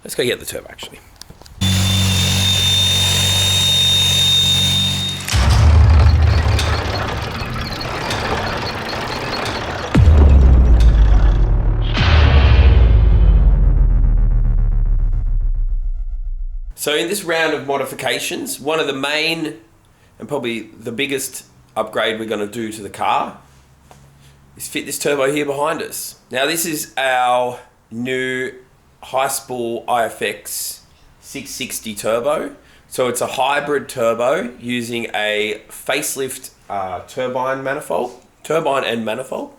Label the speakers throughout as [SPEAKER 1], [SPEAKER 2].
[SPEAKER 1] Let's go get the turbo actually. So in this round of modifications, one of the main and probably the biggest upgrade we're going to do to the car is fit this turbo here behind us. Now this is our new high spool IFX 660 turbo. So it's a hybrid turbo using a facelift turbine and manifold.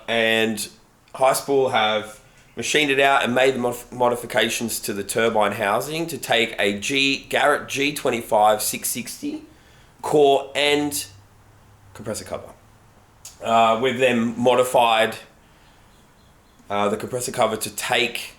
[SPEAKER 1] And high spool have machined it out and made the modifications to the turbine housing to take a Garrett G25 660 core and compressor cover. We've then modified the compressor cover to take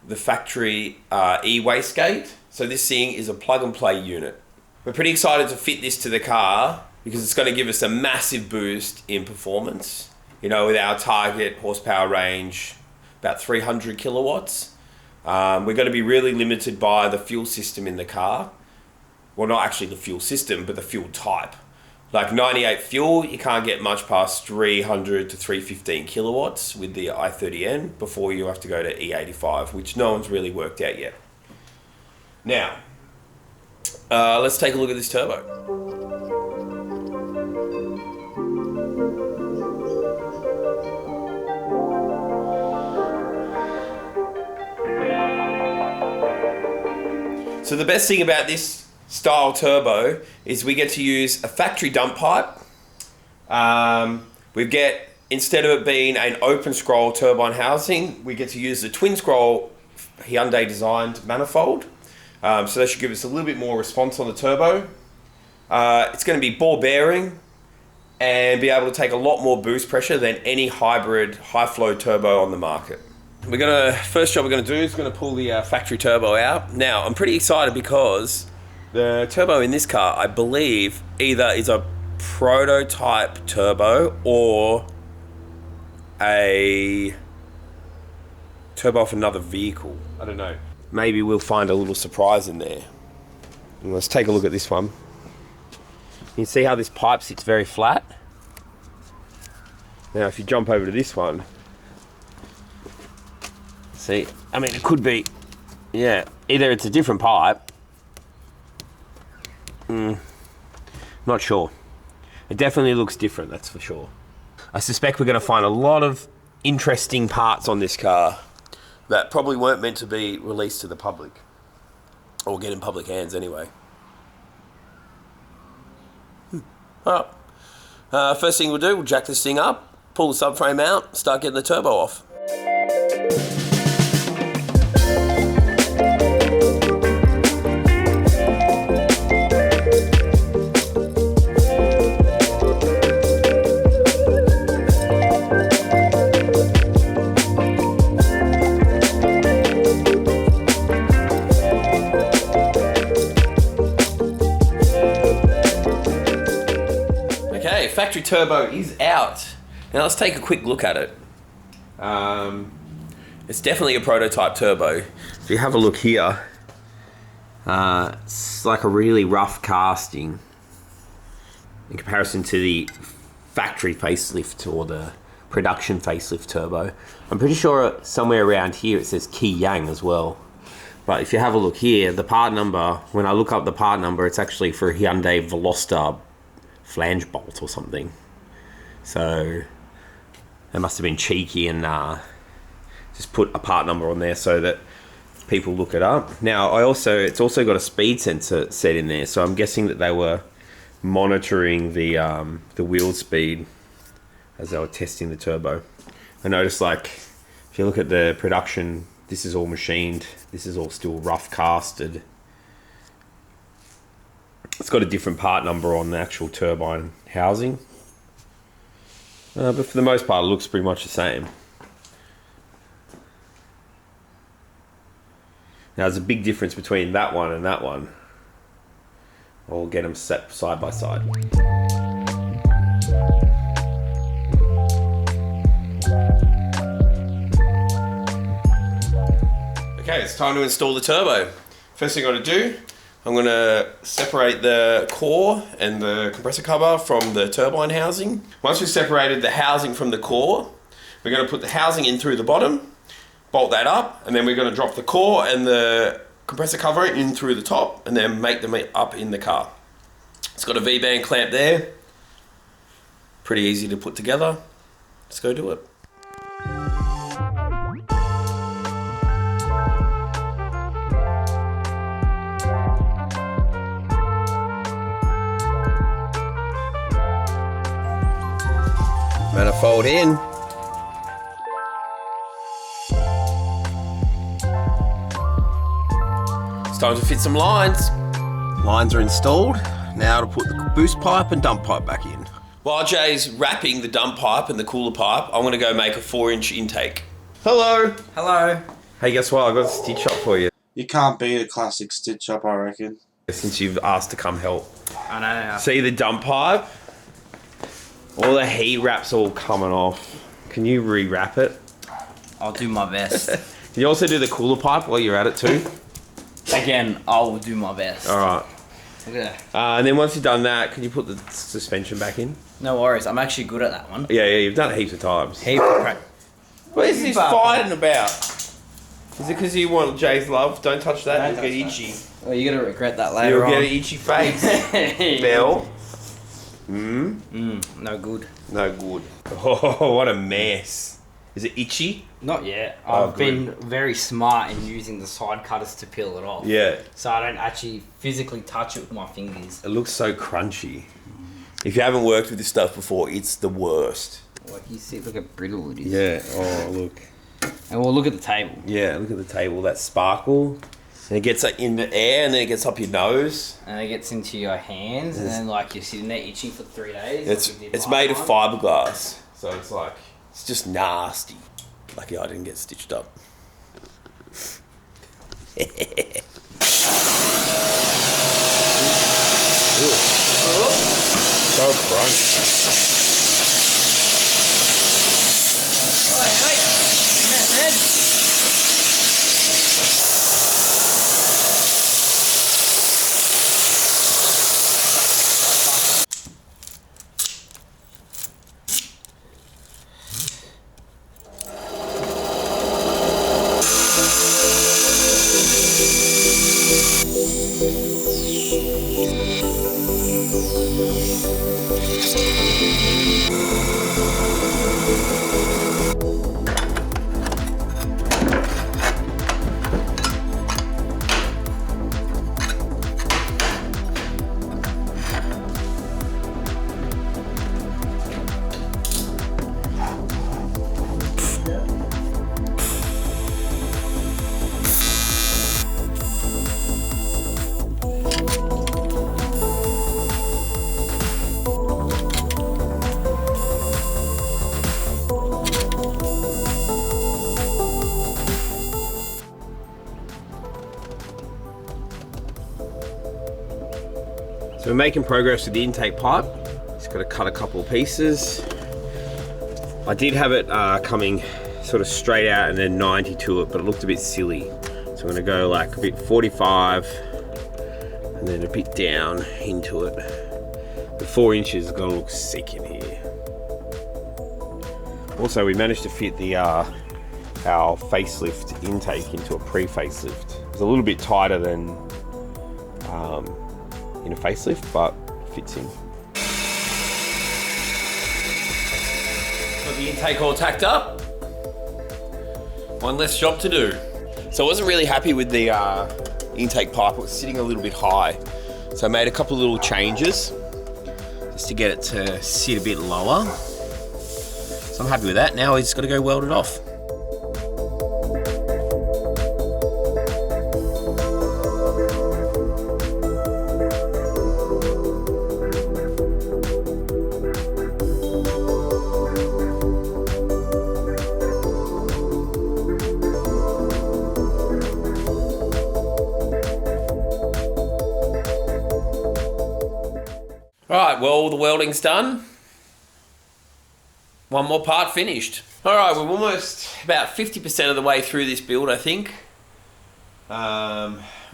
[SPEAKER 1] the factory e-wastegate. So this thing is a plug and play unit. We're pretty excited to fit this to the car because it's going to give us a massive boost in performance. You know, with our target horsepower range, about 300 kilowatts. We're going to be really limited by the fuel system in the car. Well, not actually the fuel system, but the fuel type. Like 98 fuel, you can't get much past 300 to 315 kilowatts with the i30N before you have to go to E85, which no one's really worked out yet. Now, let's take a look at this turbo. So the best thing about this style turbo is we get to use a factory dump pipe. Instead of it being an open scroll turbine housing, we get to use the twin scroll Hyundai designed manifold. So that should give us a little bit more response on the turbo. It's going to be ball bearing and be able to take a lot more boost pressure than any hybrid high flow turbo on the market. First job we're going to do is going to pull the factory turbo out. Now, I'm pretty excited because the turbo in this car, I believe, either is a prototype turbo or a turbo off another vehicle. I don't know. Maybe we'll find a little surprise in there. And let's take a look at this one. You can see how this pipe sits very flat. Now, if you jump over to this one, see, I mean, it could be, yeah, either it's a different pipe. Not sure. It definitely looks different, that's for sure. I suspect we're going to find a lot of interesting parts on this car that probably weren't meant to be released to the public, or get in public hands anyway. All right. First thing we'll do, we'll jack this thing up, pull the subframe out, start getting the turbo off. Factory turbo is out. Now let's take a quick look at it. It's definitely a prototype turbo. If you have a look here, it's like a really rough casting in comparison to the factory facelift or the production facelift turbo. I'm pretty sure somewhere around here it says Ki Yang as well. But if you have a look here, the part number, when I look up the part number, it's actually for Hyundai Veloster flange bolt or something. So they must have been cheeky and just put a part number on there so that people look it up. Now it's also got a speed sensor set in there, so I'm guessing that they were monitoring the wheel speed as they were testing the turbo. I noticed, like, if you look at the production, this is all machined, this is all still rough casted. It's got a different part number on the actual turbine housing. But for the most part, it looks pretty much the same. Now, there's a big difference between that one and that one. I'll get them set side by side. Okay, it's time to install the turbo. First thing I'm going to do, I'm going to separate the core and the compressor cover from the turbine housing. Once we've separated the housing from the core, we're going to put the housing in through the bottom, bolt that up, and then we're going to drop the core and the compressor cover in through the top, and then make them up in the car. It's got a V-band clamp there. Pretty easy to put together. Let's go do it. Manifold in. It's time to fit some lines. Lines are installed. Now to put the boost pipe and dump pipe back in. While Jay's wrapping the dump pipe and the cooler pipe, I'm going to go make a 4-inch intake. Hello.
[SPEAKER 2] Hello.
[SPEAKER 1] Hey, guess what? I've got a stitch up for you.
[SPEAKER 3] You can't beat a classic stitch up, I reckon.
[SPEAKER 1] Since you've asked to come help.
[SPEAKER 2] I know.
[SPEAKER 1] See the dump pipe? All the heat wrap's all coming off. Can you re-wrap it?
[SPEAKER 2] I'll do my best.
[SPEAKER 1] Can you also do the cooler pipe while you're at it too?
[SPEAKER 2] Again, I will do my best.
[SPEAKER 1] Alright.
[SPEAKER 2] Okay.
[SPEAKER 1] And then once you've done that, can you put the suspension back in?
[SPEAKER 2] No worries. I'm actually good at that one.
[SPEAKER 1] Yeah, you've done it heaps of times.
[SPEAKER 2] Heap of practice.
[SPEAKER 1] What is this fighting about? Is it because you want Jay's love? Don't touch that, you'll get itchy.
[SPEAKER 2] Well, you're going to regret that later
[SPEAKER 1] You'll
[SPEAKER 2] on.
[SPEAKER 1] get an itchy face. Bell.
[SPEAKER 2] No good.
[SPEAKER 1] No good. Oh, what a mess. Is it itchy?
[SPEAKER 2] Not yet.
[SPEAKER 1] Oh,
[SPEAKER 2] I've been very smart in using the side cutters to peel it off.
[SPEAKER 1] Yeah.
[SPEAKER 2] So I don't actually physically touch it with my fingers.
[SPEAKER 1] It looks so crunchy. If you haven't worked with this stuff before, it's the worst.
[SPEAKER 2] Like you see, look how brittle it is.
[SPEAKER 1] Yeah. Oh, look.
[SPEAKER 2] And we'll look at the table.
[SPEAKER 1] Yeah, look at the table. That sparkle. And it gets in the air, and then it gets up your nose.
[SPEAKER 2] And it gets into your hands, and then like you're sitting there itching for 3 days.
[SPEAKER 1] It's made of fiberglass, so it's like it's just nasty. Lucky I didn't get stitched up. So crunchy. So we're making progress with the intake pipe. Just got to cut a couple of pieces. I did have it coming sort of straight out and then 90 to it, but it looked a bit silly. So I'm going to go like a bit 45 and then a bit down into it. The 4 inches is going to look sick in here. Also, we managed to fit the our facelift intake into a pre-facelift. It's a little bit tighter than in a facelift, but fits in. Got the intake all tacked up. One less job to do. So I wasn't really happy with the intake pipe. It was sitting a little bit high. So I made a couple of little changes just to get it to sit a bit lower. So I'm happy with that. Now we just got to go weld it off. Alright, well, the welding's done. One more part finished. Alright, we're almost about 50% of the way through this build, I think.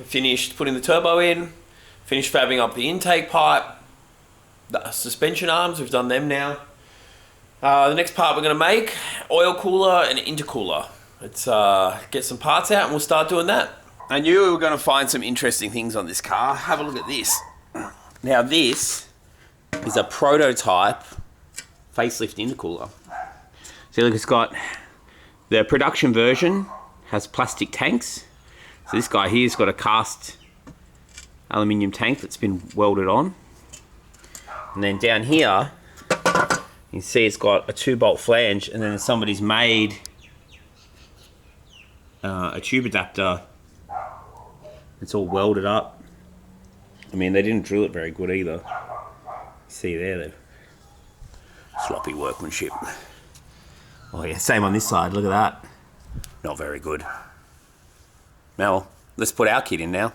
[SPEAKER 1] Finished putting the turbo in. Finished fabbing up the intake pipe. The suspension arms, we've done them now. The next part we're going to make, oil cooler and intercooler. Let's get some parts out and we'll start doing that. I knew we were going to find some interesting things on this car. Have a look at this. Now this is a prototype facelift intercooler. See, look, it's got the production version has plastic tanks. So this guy here's got a cast aluminium tank that's been welded on. And then down here, you can see it's got a 2-bolt flange, and then somebody's made a tube adapter. It's all welded up. I mean, they didn't drill it very good either. See there, they've sloppy workmanship. Oh yeah, same on this side, look at that. Not very good. Now, let's put our kit in now.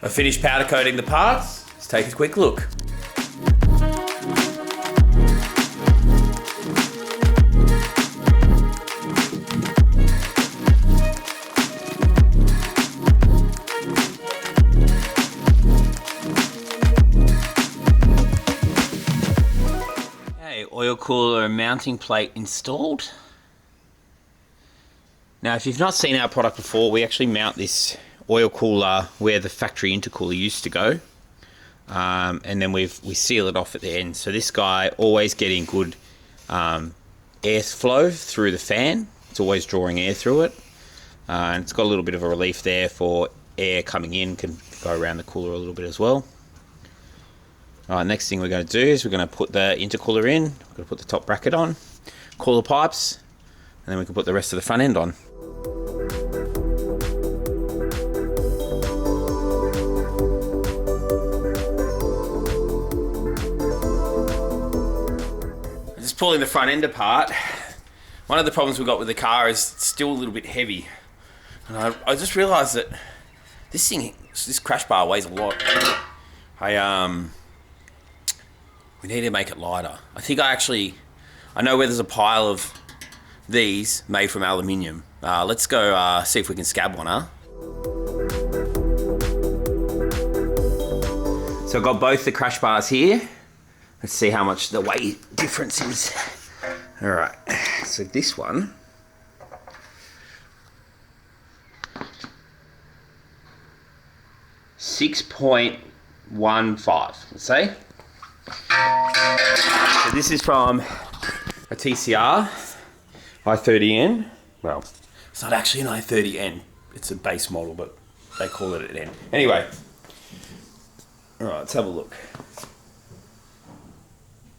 [SPEAKER 1] I finished powder coating the parts. Let's take a quick look. Okay, oil cooler mounting plate installed. Now, if you've not seen our product before, we actually mount this oil cooler where the factory intercooler used to go, and then we seal it off at the end. So this guy always getting good airflow through the fan. It's always drawing air through it, and it's got a little bit of a relief there for air coming in, can go around the cooler a little bit as well. Alright, next thing we're going to do is we're going to put the intercooler in. We're going to put the top bracket on, cooler pipes, and then we can put the rest of the front end on. Just pulling the front end apart. One of the problems we've got with the car is it's still a little bit heavy. And I just realised that this crash bar weighs a lot. We need to make it lighter. I know where there's a pile of these made from aluminium. Let's go see if we can scab one, huh? So I've got both the crash bars here. Let's see how much the weight difference is. All right, so this one, $6.15, let's say. So this is from a TCR, i30N. Well, it's not actually an i30N. It's a base model, but they call it an N. Anyway, all right, let's have a look.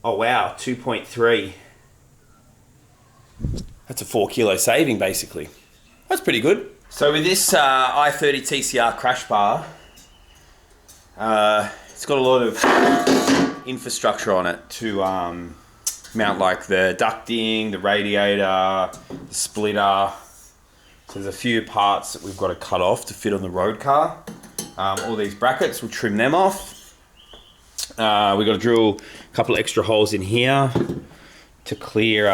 [SPEAKER 1] Oh wow, 2.3. That's a 4 kilo saving basically. That's pretty good. So with this i30 TCR crash bar, it's got a lot of infrastructure on it to mount like the ducting, the radiator, the splitter. So there's a few parts that we've got to cut off to fit on the road car. All these brackets, we'll trim them off. We've got to drill a couple of extra holes in here to clear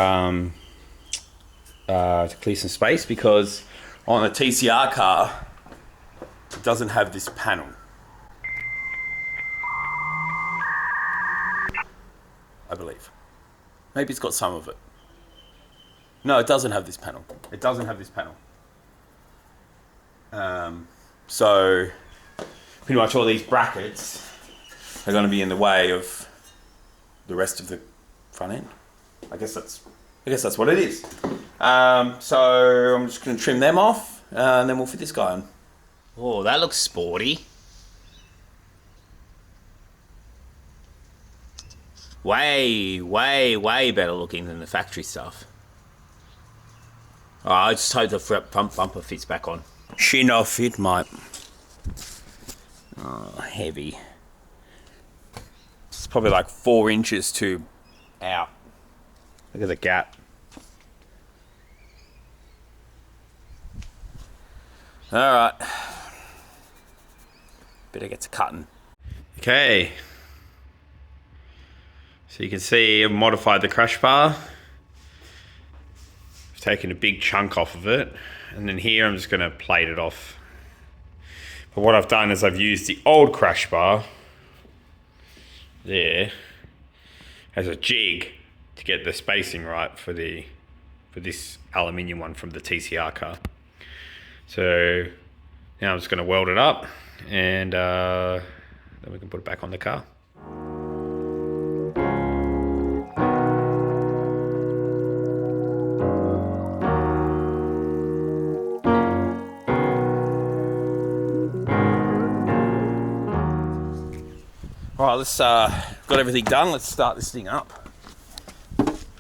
[SPEAKER 1] some space, because on a TCR car it doesn't have this panel. I believe. Maybe it's got some of it. No, it doesn't have this panel. It doesn't have this panel. So pretty much all these brackets are going to be in the way of the rest of the front end. I guess that's what it is. So I'm just going to trim them off, and then we'll fit this guy on.
[SPEAKER 2] Oh, that looks sporty. Way better looking than the factory stuff. Oh, I just hope the front bumper fits back on.
[SPEAKER 1] She no fit, mate. Oh, heavy. It's probably like 4 inches to out. Look at the gap. Alright. Better get to cutting. Okay. So you can see I've modified the crash bar. I've taken a big chunk off of it. And then here I'm just going to plate it off. But what I've done is I've used the old crash bar there as a jig to get the spacing right for this aluminium one from the TCR car. So now I'm just going to weld it up, and then we can put it back on the car. Alright, let's got everything done. Let's start this thing up.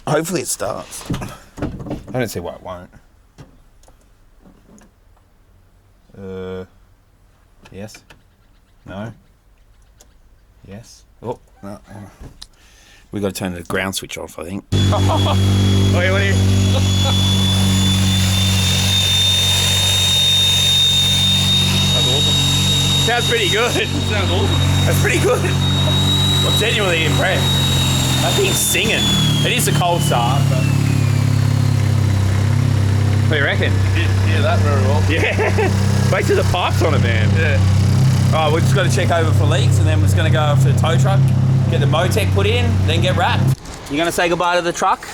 [SPEAKER 1] Hopefully it starts. I don't see why it won't. Yes. No. Yes. Oh, no. We got to turn the ground switch off, I think. Oh, what are you? That's awesome. Sounds pretty good. Sounds awesome. That's pretty good. I'm genuinely impressed. That thing's singing. It is a cold start, but... What do you reckon?
[SPEAKER 4] Yeah, that very well.
[SPEAKER 1] Yeah. Wait till the pipe's on it, man.
[SPEAKER 4] Yeah.
[SPEAKER 1] Alright, we've just got to check over for leaks, and then we're just going to go up to the tow truck, get the Motec put in, then get wrapped. You going to say goodbye to the truck?